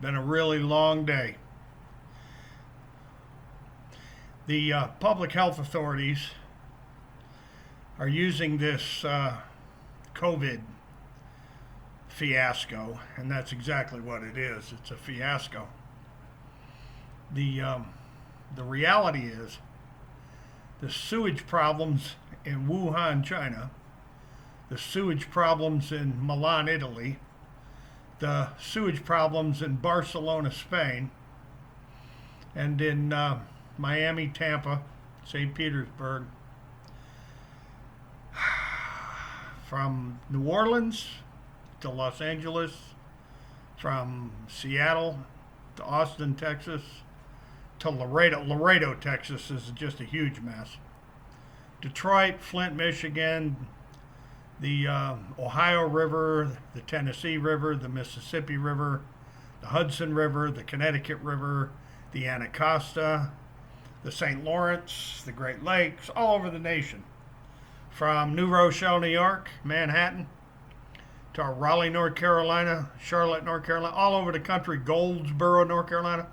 Been a really long day. The public health authorities are using this COVID fiasco, and that's exactly what it is. It's a fiasco. The um, the reality is the sewage problems in Wuhan, China, the sewage problems in Milan, Italy, the sewage problems in Barcelona, Spain, and in Miami, Tampa, St. Petersburg, from New Orleans to Los Angeles, from Seattle to Austin, Texas, to Laredo. Laredo, Texas is just a huge mess. Detroit, Flint, Michigan, the Ohio River, the Tennessee River, the Mississippi River, the Hudson River, the Connecticut River, the Anacostia, the St. Lawrence, the Great Lakes, all over the nation. From New Rochelle, New York, Manhattan, to Raleigh, North Carolina, Charlotte, North Carolina, all over the country, Goldsboro, North Carolina,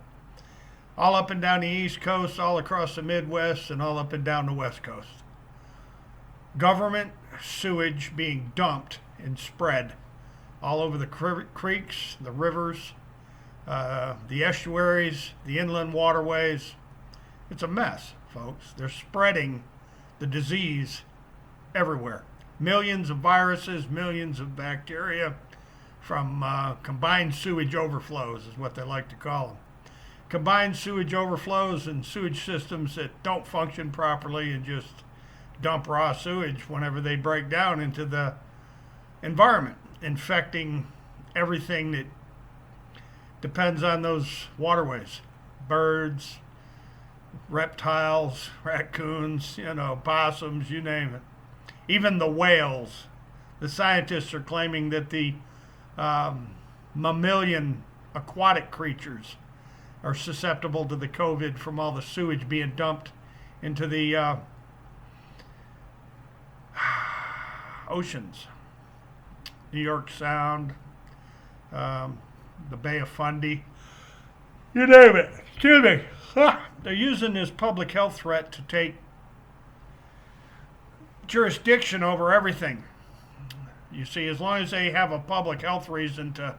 all up and down the East Coast, all across the Midwest, and all up and down the West Coast. Government sewage being dumped and spread all over the creeks, the rivers, the estuaries, the inland waterways. It's a mess, folks. They're spreading the disease everywhere. Millions of viruses, millions of bacteria from combined sewage overflows, is what they like to call them. Combined sewage overflows and sewage systems that don't function properly and just dump raw sewage whenever they break down into the environment, infecting everything that depends on those waterways. Birds, reptiles, raccoons, possums, you name it. Even the whales. The scientists are claiming that the mammalian aquatic creatures are susceptible to the COVID from all the sewage being dumped into the oceans. New York Sound, the Bay of Fundy, you name it. Excuse me. They're using this public health threat to take jurisdiction over everything. You see, as long as they have a public health reason to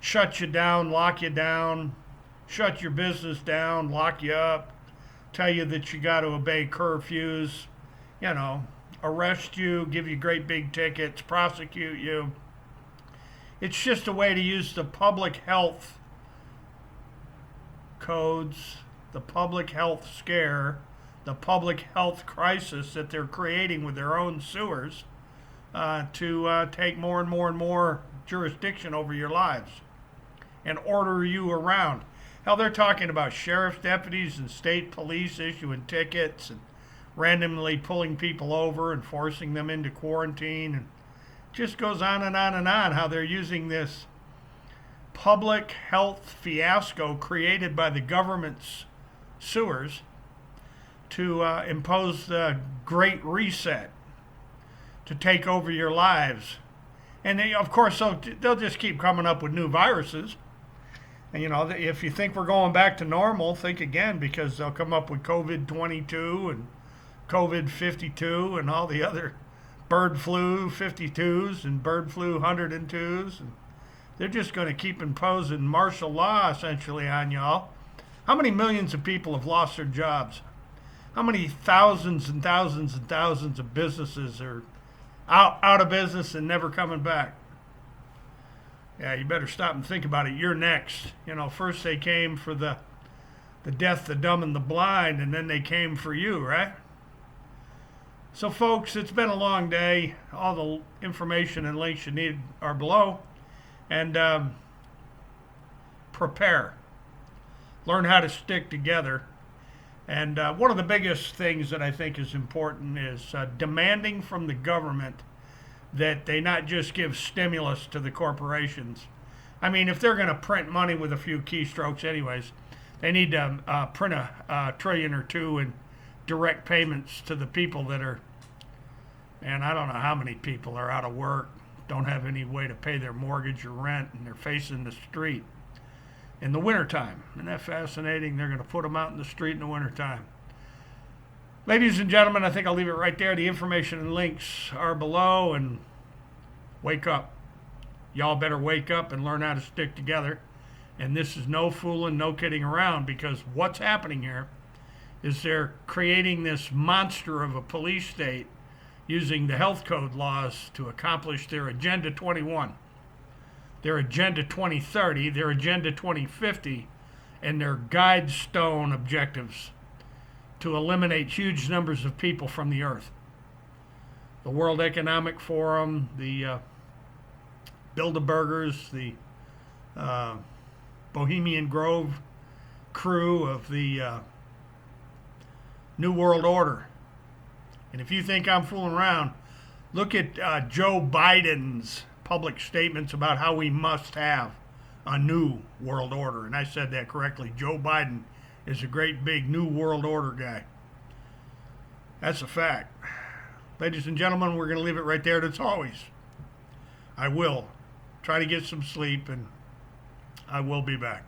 shut you down, lock you down, shut your business down, lock you up, tell you that you got to obey curfews, arrest you, give you great big tickets, prosecute you. It's just a way to use the public health codes, the public health scare, the public health crisis that they're creating with their own sewers to take more and more and more jurisdiction over your lives and order you around. Hell, they're talking about sheriff's deputies and state police issuing tickets and randomly pulling people over and forcing them into quarantine. And it just goes on and on and on how they're using this public health fiasco created by the government's sewers to impose the Great Reset, to take over your lives. And of course, they'll just keep coming up with new viruses. And if you think we're going back to normal, think again, because they'll come up with COVID 22 and COVID 52 and all the other bird flu 52s and bird flu 102s. And they're just going to keep imposing martial law essentially on y'all. How many millions of people have lost their jobs? How many thousands and thousands and thousands of businesses are out of business and never coming back? Yeah, you better stop and think about it. You're next. First they came for the deaf, the dumb, and the blind, and then they came for you, right? So, folks, it's been a long day. All the information and links you need are below. And prepare. Learn how to stick together. And one of the biggest things that I think is important is demanding from the government that they not just give stimulus to the corporations. I mean, if they're going to print money with a few keystrokes anyways, they need to print a trillion or two in direct payments to the people that are, and I don't know how many people are out of work, don't have any way to pay their mortgage or rent, and they're facing the street. in the wintertime. Isn't that fascinating? They're going to put them out in the street in the wintertime. Ladies and gentlemen, I think I'll leave it right there. The information and links are below, and wake up. Y'all better wake up and learn how to stick together. And this is no fooling, no kidding around, because what's happening here is they're creating this monster of a police state using the health code laws to accomplish their Agenda 21, their Agenda 2030, their Agenda 2050, and their Guidestone objectives to eliminate huge numbers of people from the earth. The World Economic Forum, the Bilderbergers, the Bohemian Grove crew of the New World Order. And if you think I'm fooling around, look at Joe Biden's public statements about how we must have a new world order. And I said that correctly. Joe Biden is a great big new world order guy. That's a fact. Ladies and gentlemen, we're going to leave it right there. As always, I will try to get some sleep, and I will be back.